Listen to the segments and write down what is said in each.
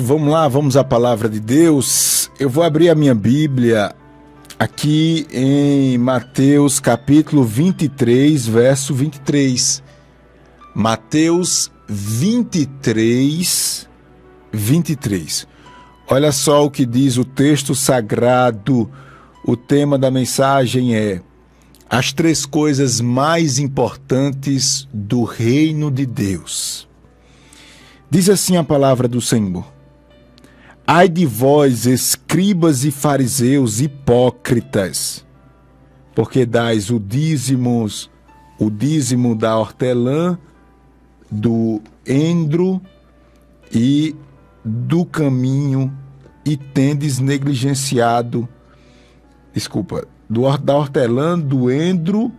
Cristo, vamos lá, vamos à palavra de Deus. Eu vou abrir a minha Bíblia aqui em Mateus capítulo 23, verso 23. Mateus 23, 23. Olha só o que diz o texto sagrado. O tema da mensagem é: as três coisas mais importantes do reino de Deus. Diz assim a palavra do Senhor: ai de vós, escribas e fariseus hipócritas, porque dais o dízimo da hortelã, do endro e do caminho, e tendes negligenciado, da hortelã, do endro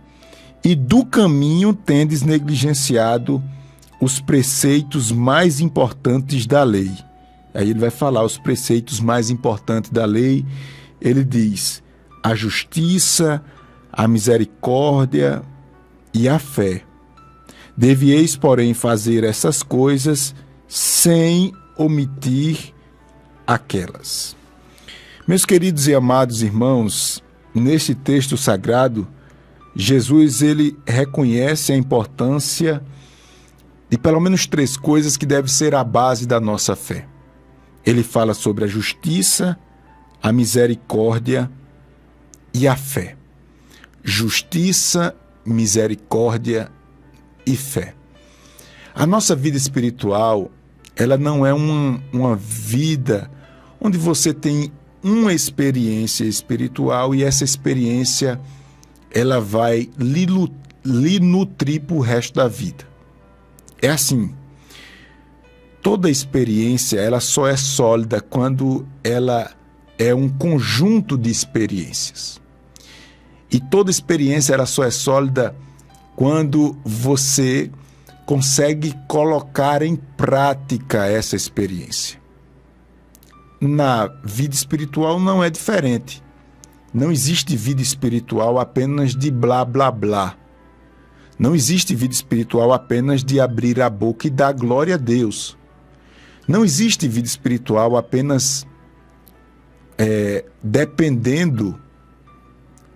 e do caminho tendes negligenciado os preceitos mais importantes da lei. Aí ele vai falar os preceitos mais importantes da lei. Ele diz: a justiça, a misericórdia e a fé. Devieis, porém, fazer essas coisas sem omitir aquelas. Meus queridos e amados irmãos, neste texto sagrado, Jesus ele reconhece a importância de pelo menos três coisas que devem ser a base da nossa fé. Ele fala sobre a justiça, a misericórdia e a fé. Justiça, misericórdia e fé. A nossa vida espiritual, ela não é uma vida onde você tem uma experiência espiritual e essa experiência ela vai lhe nutrir para o resto da vida. É assim, toda experiência ela só é sólida quando ela é um conjunto de experiências. E toda experiência ela só é sólida quando você consegue colocar em prática essa experiência. Na vida espiritual não é diferente. Não existe vida espiritual apenas de blá, blá, blá. Não existe vida espiritual apenas de abrir a boca e dar glória a Deus. Não existe vida espiritual apenas dependendo,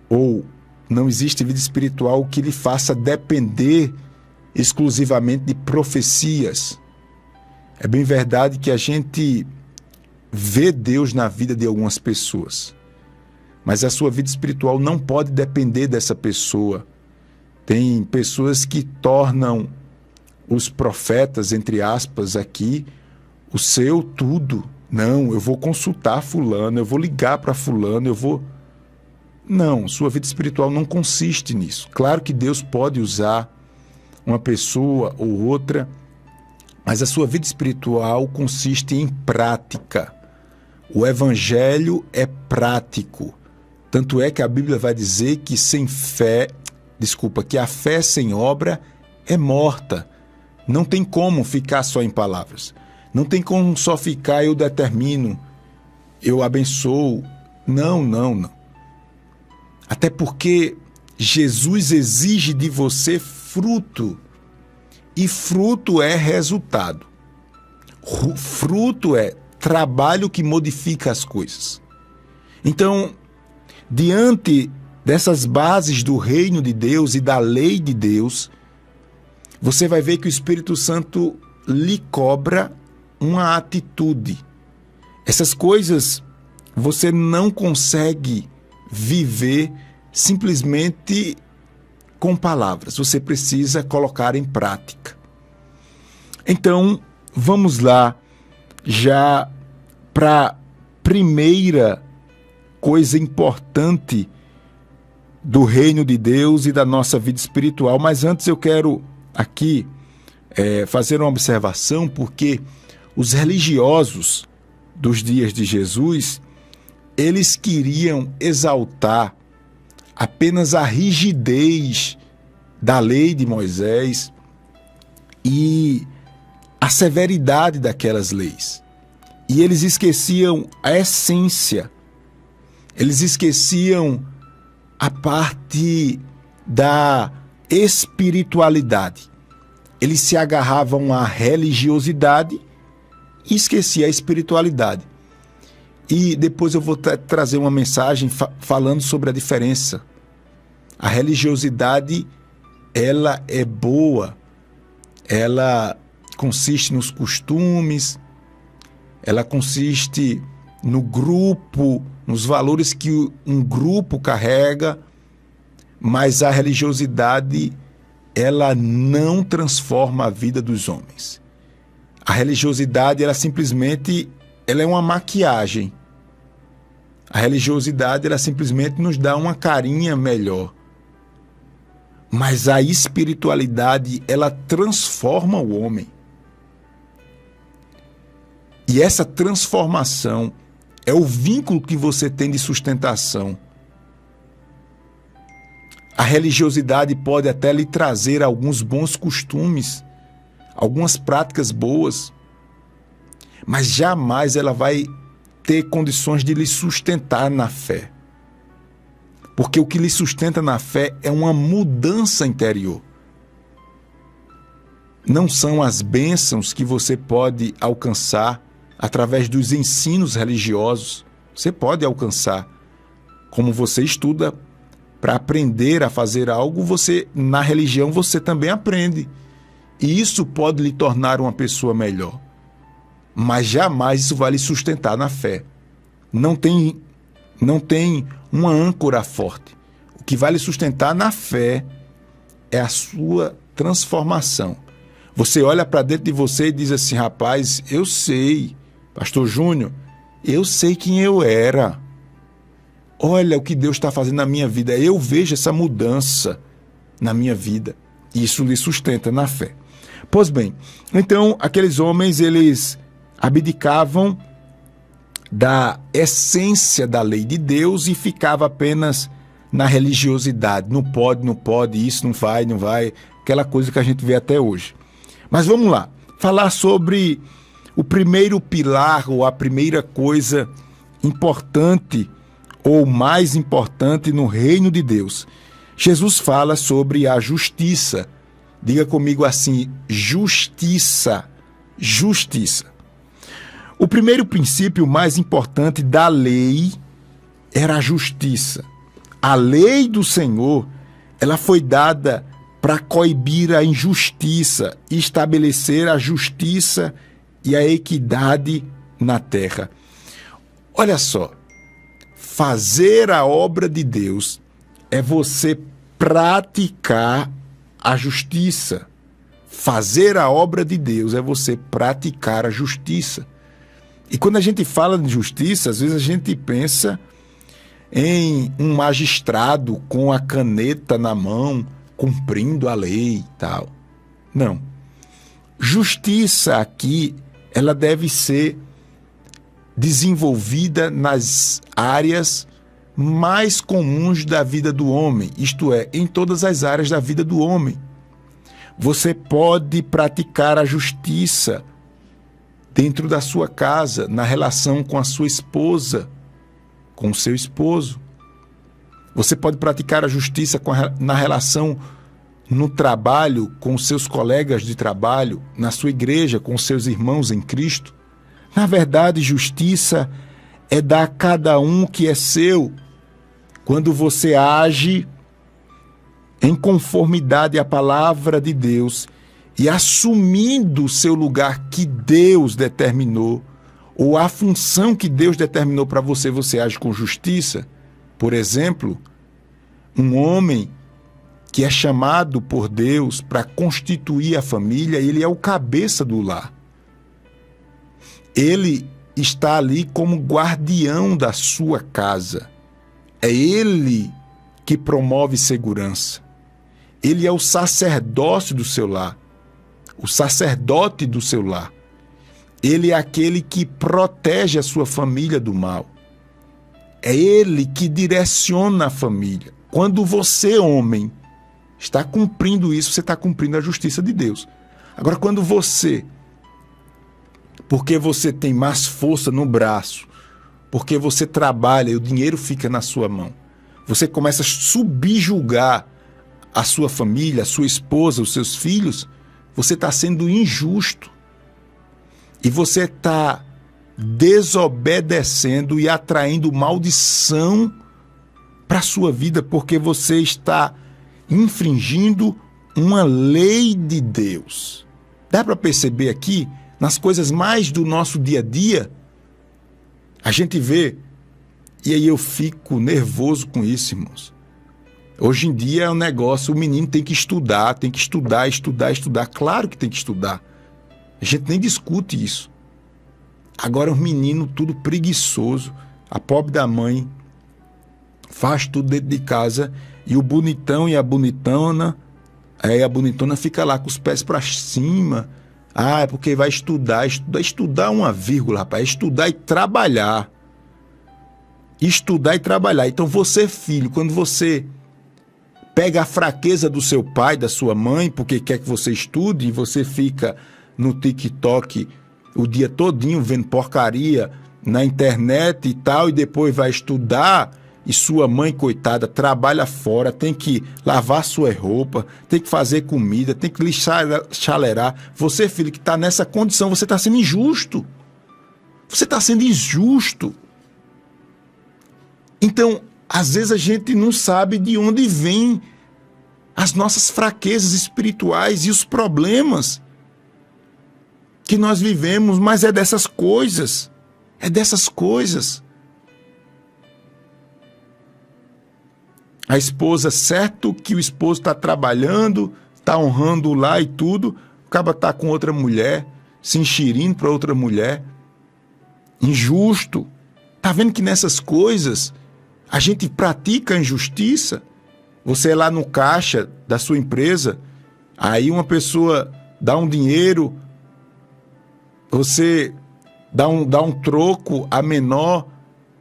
ou não existe vida espiritual que lhe faça depender exclusivamente de profecias. É bem verdade que a gente vê Deus na vida de algumas pessoas, mas a sua vida espiritual não pode depender dessa pessoa. Tem pessoas que tornam os profetas, entre aspas, aqui, o seu tudo. Não, eu vou consultar fulano, eu vou ligar para fulano, eu vou... Não, sua vida espiritual não consiste nisso. Claro que Deus pode usar uma pessoa ou outra, mas a sua vida espiritual consiste em prática. O evangelho é prático. Tanto é que a Bíblia vai dizer que que a fé sem obra é morta. Não tem como ficar só em palavras. Não tem como só ficar eu determino, eu abençoo. Não. Até porque Jesus exige de você fruto. E fruto é resultado. Fruto é trabalho que modifica as coisas. Então, diante dessas bases do reino de Deus e da lei de Deus, você vai ver que o Espírito Santo lhe cobra uma atitude. Essas coisas você não consegue viver simplesmente com palavras. Você precisa colocar em prática. Então, vamos lá já para a primeira coisa importante do reino de Deus e da nossa vida espiritual. Mas antes eu quero aqui fazer uma observação, porque os religiosos dos dias de Jesus, eles queriam exaltar apenas a rigidez da lei de Moisés e a severidade daquelas leis. E eles esqueciam a essência, eles esqueciam a parte da espiritualidade. Eles se agarravam à religiosidade, e esqueci a espiritualidade. E depois eu vou trazer uma mensagem falando sobre a diferença. A religiosidade, ela é boa, ela consiste nos costumes, ela consiste no grupo, nos valores que um grupo carrega, mas a religiosidade, ela não transforma a vida dos homens. A religiosidade, ela simplesmente, ela é uma maquiagem. A religiosidade, ela simplesmente nos dá uma carinha melhor. Mas a espiritualidade, ela transforma o homem. E essa transformação é o vínculo que você tem de sustentação. A religiosidade pode até lhe trazer alguns bons costumes, algumas práticas boas, mas jamais ela vai ter condições de lhe sustentar na fé. Porque o que lhe sustenta na fé é uma mudança interior. Não são as bênçãos que você pode alcançar através dos ensinos religiosos. Você pode alcançar. Como você estuda para aprender a fazer algo, na religião você também aprende. E isso pode lhe tornar uma pessoa melhor. Mas jamais isso vai lhe sustentar na fé. Não tem uma âncora forte. O que vai lhe sustentar na fé é a sua transformação. Você olha para dentro de você e diz assim: rapaz, eu sei, Pastor Júnior, eu sei quem eu era. Olha o que Deus está fazendo na minha vida. Eu vejo essa mudança na minha vida. E isso lhe sustenta na fé. Pois bem, então aqueles homens, eles abdicavam da essência da lei de Deus e ficava apenas na religiosidade. Não pode, isso não vai, aquela coisa que a gente vê até hoje. Mas vamos lá, falar sobre o primeiro pilar ou a primeira coisa importante ou mais importante no reino de Deus. Jesus fala sobre a justiça. Diga comigo assim: justiça. Justiça. O primeiro princípio mais importante da lei era a justiça. A lei do Senhor, ela foi dada para coibir a injustiça e estabelecer a justiça e a equidade na terra. Olha só, fazer a obra de Deus é você praticar a justiça. Fazer a obra de Deus é você praticar a justiça. E quando a gente fala de justiça, às vezes a gente pensa em um magistrado com a caneta na mão, cumprindo a lei e tal. Não. Justiça aqui, ela deve ser desenvolvida nas áreas mais comuns da vida do homem, isto é, em todas as áreas da vida do homem. Você pode praticar a justiça dentro da sua casa, na relação com a sua esposa, com o seu esposo. Você pode praticar a justiça na relação no trabalho, com os seus colegas de trabalho, na sua igreja, com os seus irmãos em Cristo. Na verdade, justiça é dar a cada um o que é seu. Quando você age em conformidade à palavra de Deus e assumindo o seu lugar que Deus determinou, ou a função que Deus determinou para você, você age com justiça. Por exemplo, um homem que é chamado por Deus para constituir a família, ele é o cabeça do lar. Ele está ali como guardião da sua casa. É ele que promove segurança. Ele é o sacerdócio do seu lar, o sacerdote do seu lar. Ele é aquele que protege a sua família do mal. É ele que direciona a família. Quando você, homem, está cumprindo isso, você está cumprindo a justiça de Deus. Agora, quando você, porque você tem mais força no braço, porque você trabalha e o dinheiro fica na sua mão, você começa a subjugar a sua família, a sua esposa, os seus filhos, você está sendo injusto. e você está desobedecendo e atraindo maldição para a sua vida, porque você está infringindo uma lei de Deus. Dá para perceber aqui, nas coisas mais do nosso dia a dia, a gente vê, e aí eu fico nervoso com isso, irmãos. Hoje em dia é um negócio, o menino tem que estudar. Claro que tem que estudar. A gente nem discute isso. Agora os meninos tudo preguiçoso, a pobre da mãe faz tudo dentro de casa e o bonitão e a bonitona, aí a bonitona fica lá com os pés para cima. Ah, é porque vai estudar uma vírgula, rapaz, estudar e trabalhar. Estudar e trabalhar. Então você, filho, quando você pega a fraqueza do seu pai, da sua mãe, porque quer que você estude, e você fica no TikTok o dia todinho vendo porcaria na internet e tal, e depois vai estudar, e sua mãe, coitada, trabalha fora, tem que lavar sua roupa, tem que fazer comida, tem que lixar, chaleirar. Você, filho, que está nessa condição, você está sendo injusto. Você está sendo injusto. Então, às vezes a gente não sabe de onde vêm as nossas fraquezas espirituais e os problemas que nós vivemos, mas é dessas coisas. É dessas coisas. A esposa, certo que o esposo está trabalhando, está honrando lá e tudo, o cara está com outra mulher, se enxerindo para outra mulher. Injusto. Está vendo que nessas coisas a gente pratica a injustiça? Você é lá no caixa da sua empresa, aí uma pessoa dá um dinheiro, você dá um troco a menor,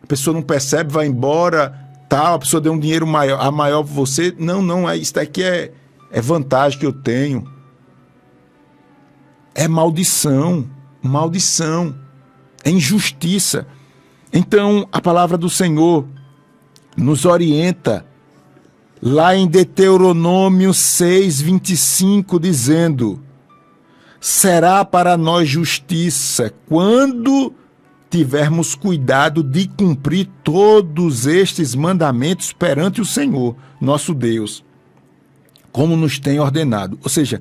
a pessoa não percebe, vai embora, tal, a pessoa deu um dinheiro maior para você. Não, isso daqui é vantagem que eu tenho. É maldição, é injustiça. Então, a palavra do Senhor nos orienta lá em Deuteronômio 6:25, dizendo: será para nós justiça quando tivermos cuidado de cumprir todos estes mandamentos perante o Senhor, nosso Deus, como nos tem ordenado. Ou seja,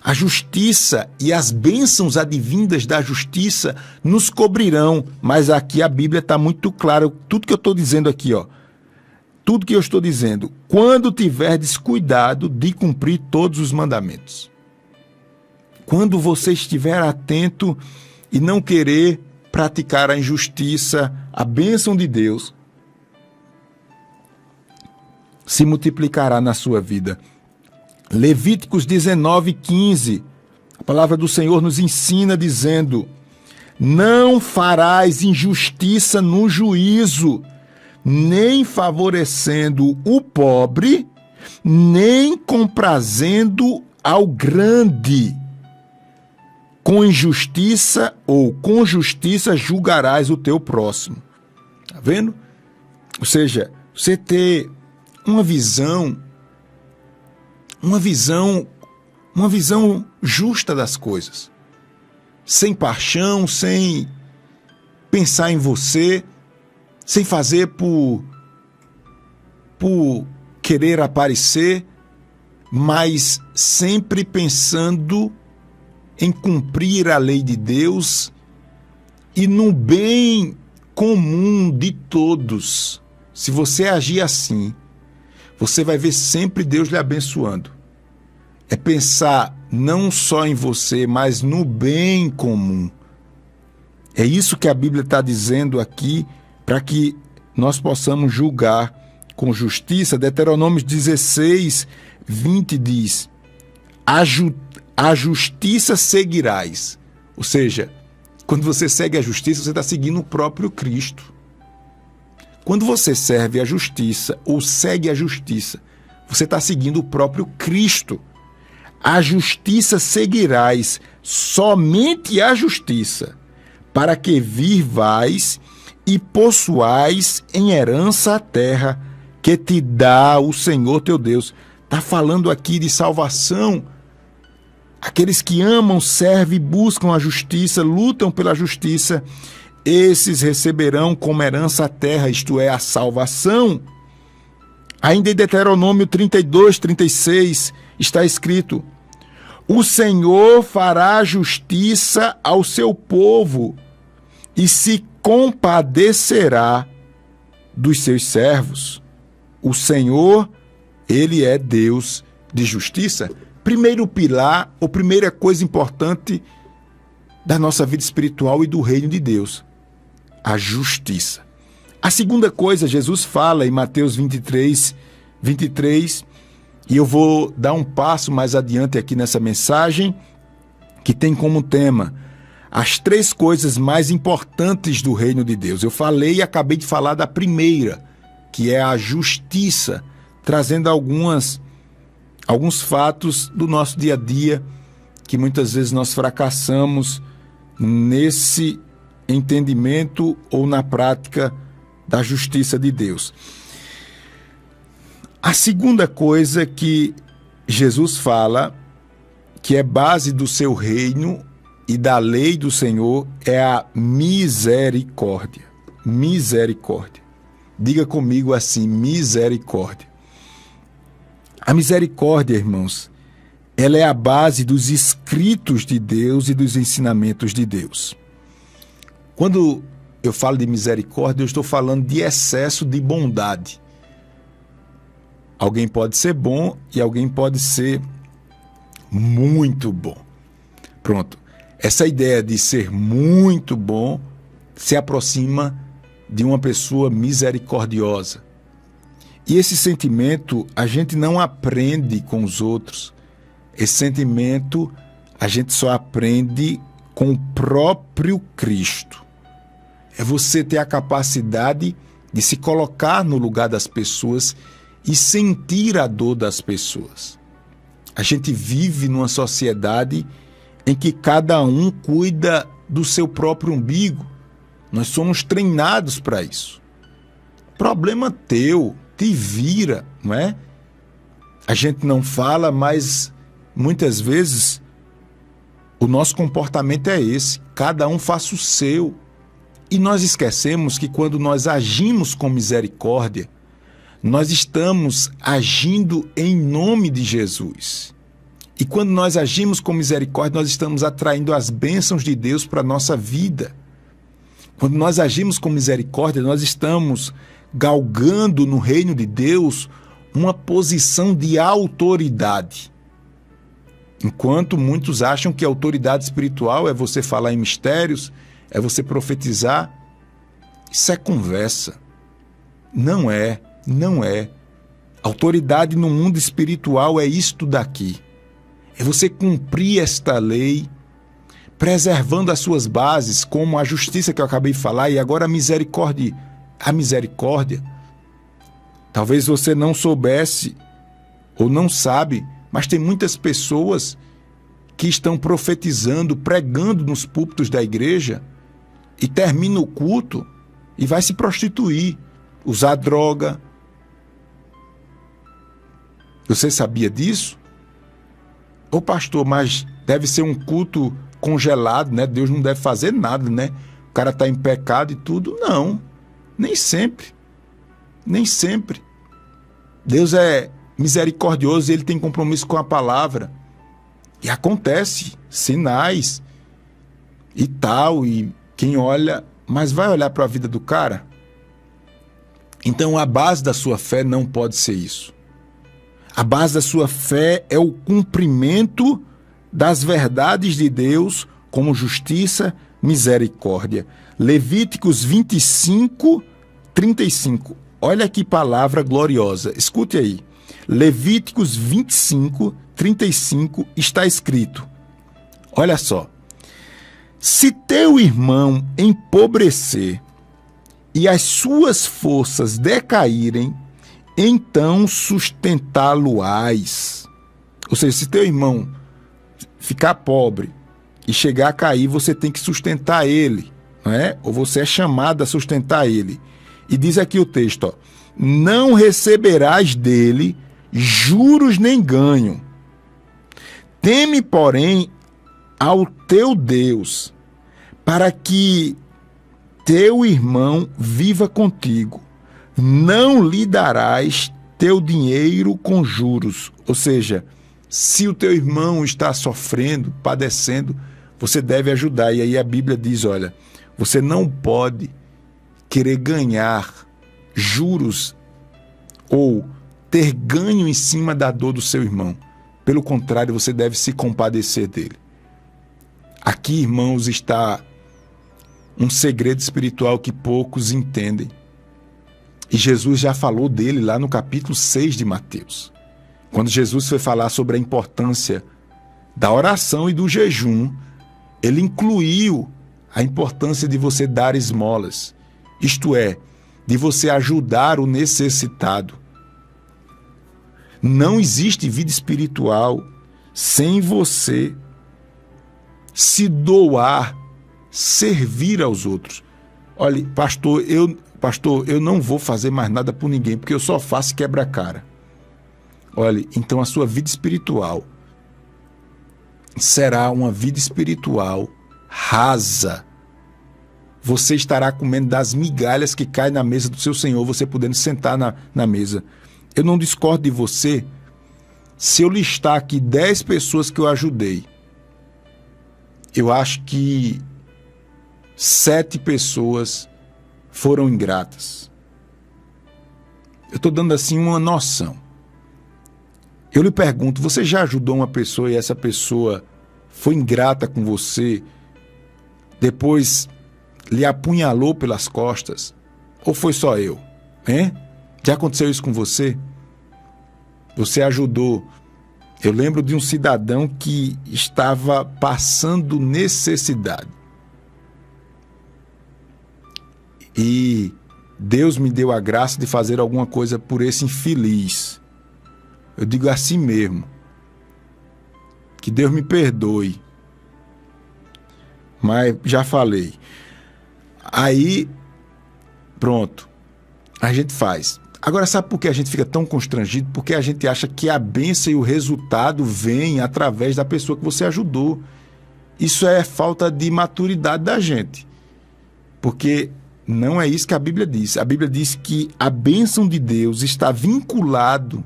a justiça e as bênçãos advindas da justiça nos cobrirão, mas aqui a Bíblia está muito clara, tudo que eu estou dizendo aqui, tudo que eu estou dizendo, quando tiverdes cuidado de cumprir todos os mandamentos. Quando você estiver atento e não querer praticar a injustiça, a bênção de Deus se multiplicará na sua vida. Levíticos 19:15, a palavra do Senhor nos ensina dizendo: não farás injustiça no juízo, nem favorecendo o pobre, nem comprazendo ao grande. Com injustiça ou com justiça julgarás o teu próximo. Tá vendo? Ou seja, você ter uma visão justa das coisas. Sem paixão, sem pensar em você, sem fazer por querer aparecer, mas sempre pensando em cumprir a lei de Deus e no bem comum de todos. Se você agir assim, você vai ver sempre Deus lhe abençoando. É pensar não só em você, mas no bem comum. É isso que a Bíblia está dizendo aqui, para que nós possamos julgar com justiça. Deuteronômio 16:20 diz: a justiça seguirás. Ou seja, quando você segue a justiça, você está seguindo o próprio Cristo. Quando você serve a justiça ou segue a justiça, você está seguindo o próprio Cristo. A justiça seguirás, somente a justiça, para que vivais e possuais em herança a terra que te dá o Senhor teu Deus. Está falando aqui de salvação. Aqueles que amam, servem e buscam a justiça, lutam pela justiça, esses receberão como herança a terra, isto é, a salvação. Ainda em Deuteronômio 32, 36, está escrito: o Senhor fará justiça ao seu povo e se compadecerá dos seus servos. O Senhor, Ele é Deus de justiça. Primeiro pilar, ou primeira coisa importante da nossa vida espiritual e do reino de Deus, a justiça. A segunda coisa, Jesus fala em Mateus 23, e eu vou dar um passo mais adiante aqui nessa mensagem, que tem como tema as 3 coisas mais importantes do reino de Deus. Eu falei e acabei de falar da primeira, que é a justiça, trazendo alguns fatos do nosso dia a dia, que muitas vezes nós fracassamos nesse entendimento ou na prática da justiça de Deus. A segunda coisa que Jesus fala, que é base do seu reino e da lei do Senhor, é a misericórdia. Misericórdia. Diga comigo assim, misericórdia. A misericórdia, irmãos, ela é a base dos escritos de Deus e dos ensinamentos de Deus. Quando eu falo de misericórdia, eu estou falando de excesso de bondade. Alguém pode ser bom e alguém pode ser muito bom. Pronto. Essa ideia de ser muito bom se aproxima de uma pessoa misericordiosa. E esse sentimento a gente não aprende com os outros. Esse sentimento a gente só aprende com o próprio Cristo. É você ter a capacidade de se colocar no lugar das pessoas e sentir a dor das pessoas. A gente vive numa sociedade em que cada um cuida do seu próprio umbigo. Nós somos treinados para isso. Problema teu, te vira, não é? A gente não fala, mas muitas vezes o nosso comportamento é esse. Cada um faça o seu. E nós esquecemos que quando nós agimos com misericórdia, nós estamos agindo em nome de Jesus. E quando nós agimos com misericórdia, nós estamos atraindo as bênçãos de Deus para a nossa vida. Quando nós agimos com misericórdia, nós estamos galgando no reino de Deus uma posição de autoridade. Enquanto muitos acham que a autoridade espiritual é você falar em mistérios, é você profetizar, isso é conversa. Não é. Autoridade no mundo espiritual é isto daqui. É você cumprir esta lei, preservando as suas bases, como a justiça que eu acabei de falar, e agora a misericórdia. A misericórdia. Talvez você não soubesse ou não sabe, mas tem muitas pessoas que estão profetizando, pregando nos púlpitos da igreja e termina o culto e vai se prostituir, usar droga. Você sabia disso? Ô pastor, mas deve ser um culto congelado, né? Deus não deve fazer nada, né? O cara está em pecado e tudo. Não, nem sempre. Nem sempre. Deus é misericordioso e Ele tem compromisso com a palavra. E acontece sinais e tal, e quem olha, mas vai olhar para a vida do cara? Então a base da sua fé não pode ser isso. A base da sua fé é o cumprimento das verdades de Deus como justiça, misericórdia. Levíticos 25, 35. Olha que palavra gloriosa. Escute aí. Levíticos 25, 35 está escrito. Olha só. Se teu irmão empobrecer e as suas forças decaírem, então sustentá-lo-ás. Ou seja, se teu irmão ficar pobre e chegar a cair, você tem que sustentar ele, não é? Ou você é chamado a sustentar ele. E diz aqui o texto, ó, não receberás dele juros nem ganho. Teme, porém, ao teu Deus, para que teu irmão viva contigo. Não lhe darás teu dinheiro com juros. Ou seja, se o teu irmão está sofrendo, padecendo, você deve ajudar. E aí a Bíblia diz, olha, você não pode querer ganhar juros ou ter ganho em cima da dor do seu irmão. Pelo contrário, você deve se compadecer dele. Aqui, irmãos, está um segredo espiritual que poucos entendem. E Jesus já falou dele lá no capítulo 6 de Mateus. Quando Jesus foi falar sobre a importância da oração e do jejum, ele incluiu a importância de você dar esmolas. Isto é, de você ajudar o necessitado. Não existe vida espiritual sem você se doar, servir aos outros. Olha, pastor, eu não vou fazer mais nada por ninguém, porque eu só faço quebra-cara. Olha, então a sua vida espiritual será uma vida espiritual rasa. Você estará comendo das migalhas que caem na mesa do seu Senhor, você podendo sentar na mesa. Eu não discordo de você se eu listar aqui 10 pessoas que eu ajudei. Eu acho que 7 pessoas foram ingratas. Eu estou dando assim uma noção. Eu lhe pergunto, você já ajudou uma pessoa e essa pessoa foi ingrata com você, depois lhe apunhalou pelas costas? Ou foi só eu? Hein? Já aconteceu isso com você? Você ajudou. Eu lembro de um cidadão que estava passando necessidade. E Deus me deu a graça de fazer alguma coisa por esse infeliz. Eu digo assim mesmo. Que Deus me perdoe. Mas já falei. Aí, pronto. A gente faz. Agora, sabe por que a gente fica tão constrangido? Porque a gente acha que a bênção e o resultado vêm através da pessoa que você ajudou. Isso é falta de maturidade da gente. Porque não é isso que a Bíblia diz. A Bíblia diz que a bênção de Deus está vinculado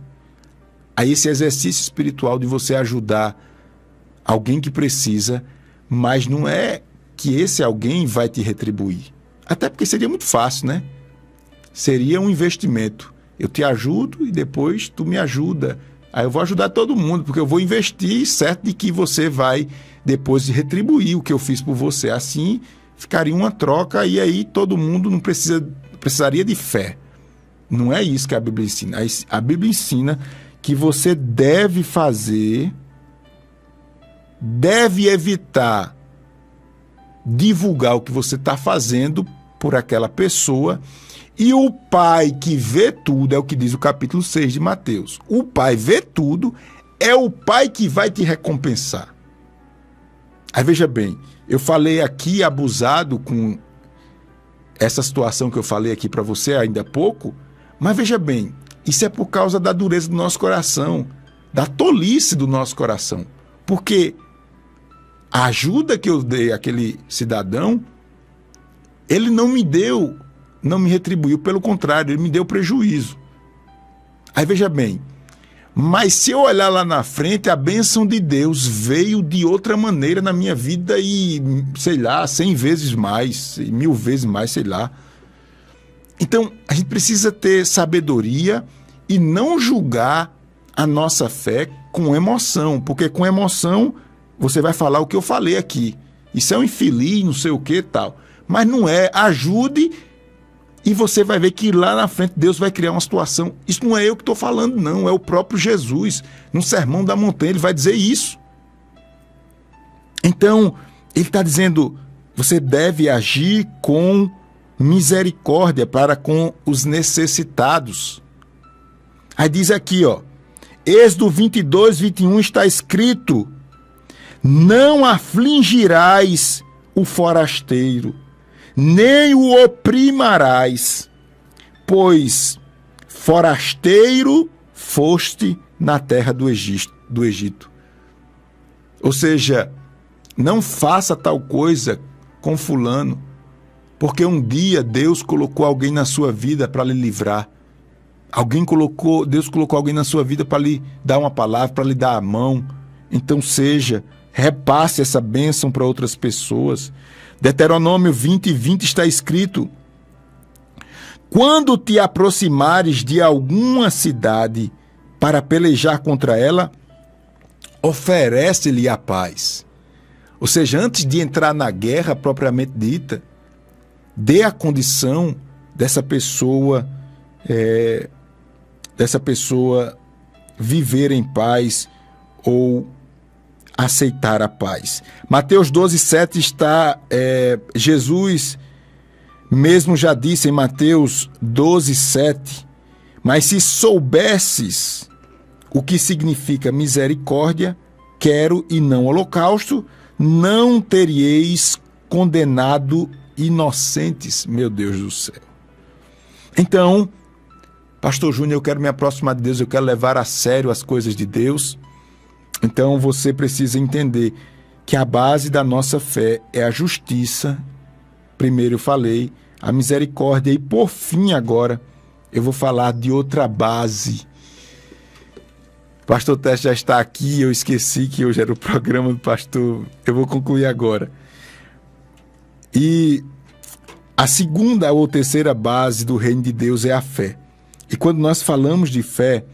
a esse exercício espiritual de você ajudar alguém que precisa, mas não é que esse alguém vai te retribuir. Até porque seria muito fácil, né? Seria um investimento. Eu te ajudo e depois tu me ajuda. Aí eu vou ajudar todo mundo, porque eu vou investir certo de que você vai depois retribuir o que eu fiz por você. Assim ficaria uma troca e aí todo mundo não precisaria de fé. Não é isso que a Bíblia ensina. A Bíblia ensina que você deve fazer, deve evitar divulgar o que você está fazendo por aquela pessoa. E o Pai que vê tudo, é o que diz o capítulo 6 de Mateus. O Pai vê tudo, é o Pai que vai te recompensar. Aí veja bem, eu falei aqui abusado com essa situação que eu falei aqui para você ainda há pouco, mas veja bem, isso é por causa da dureza do nosso coração, da tolice do nosso coração. Porque a ajuda que eu dei àquele cidadão, ele não me retribuiu, pelo contrário, ele me deu prejuízo. Aí veja bem, mas se eu olhar lá na frente, a bênção de Deus veio de outra maneira na minha vida e, sei lá, 100 vezes mais, 1000 vezes mais, sei lá. Então, a gente precisa ter sabedoria e não julgar a nossa fé com emoção, porque com emoção você vai falar o que eu falei aqui. Isso é um infeliz, não sei o que e tal. Mas não é, ajude e você vai ver que lá na frente Deus vai criar uma situação. Isso não é eu que estou falando, não. É o próprio Jesus. No Sermão da Montanha ele vai dizer isso. Então, ele está dizendo, você deve agir com misericórdia para com os necessitados. Aí diz aqui, ó, Êxodo 22, 21 está escrito, não afligirás o forasteiro, nem o oprimarás, pois forasteiro foste na terra do Egito. Ou seja, não faça tal coisa com fulano, porque um dia Deus colocou alguém na sua vida para lhe livrar. Deus colocou alguém na sua vida para lhe dar uma palavra, para lhe dar a mão. Então repasse essa bênção para outras pessoas. Deuteronômio 20:20 está escrito: quando te aproximares de alguma cidade para pelejar contra ela, oferece-lhe a paz. Ou seja, antes de entrar na guerra propriamente dita, dê a condição dessa pessoa viver em paz ou aceitar a paz. Mateus 12:7 está, Jesus mesmo já disse em Mateus 12:7, mas se soubesses o que significa misericórdia, quero e não holocausto, não teríeis condenado inocentes. Meu Deus do céu. Então, Pastor Júnior, eu quero me aproximar de Deus, eu quero levar a sério as coisas de Deus. Então você precisa entender que a base da nossa fé é a justiça. Primeiro eu falei, a misericórdia. E por fim agora, eu vou falar de outra base. O pastor Teste já está aqui, eu esqueci que hoje era o programa do pastor. Eu vou concluir agora. E a segunda ou terceira base do reino de Deus é a fé. E quando nós falamos de fé,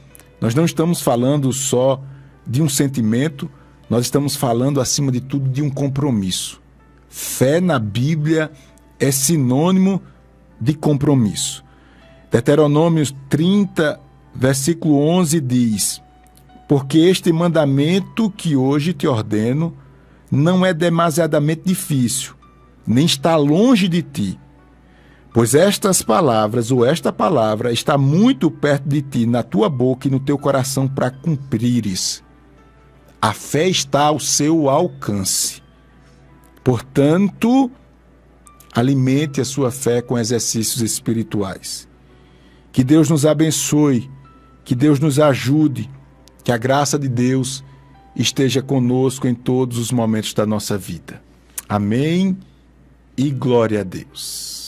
nós não estamos falando só de um sentimento, nós estamos falando, acima de tudo, de um compromisso. Fé na Bíblia é sinônimo de compromisso. Deuteronômio 30, versículo 11 diz: porque este mandamento que hoje te ordeno não é demasiadamente difícil, nem está longe de ti. Pois estas palavras, ou esta palavra, está muito perto de ti, na tua boca e no teu coração, para cumprires. A fé está ao seu alcance. Portanto, alimente a sua fé com exercícios espirituais. Que Deus nos abençoe, que Deus nos ajude, que a graça de Deus esteja conosco em todos os momentos da nossa vida. Amém e glória a Deus.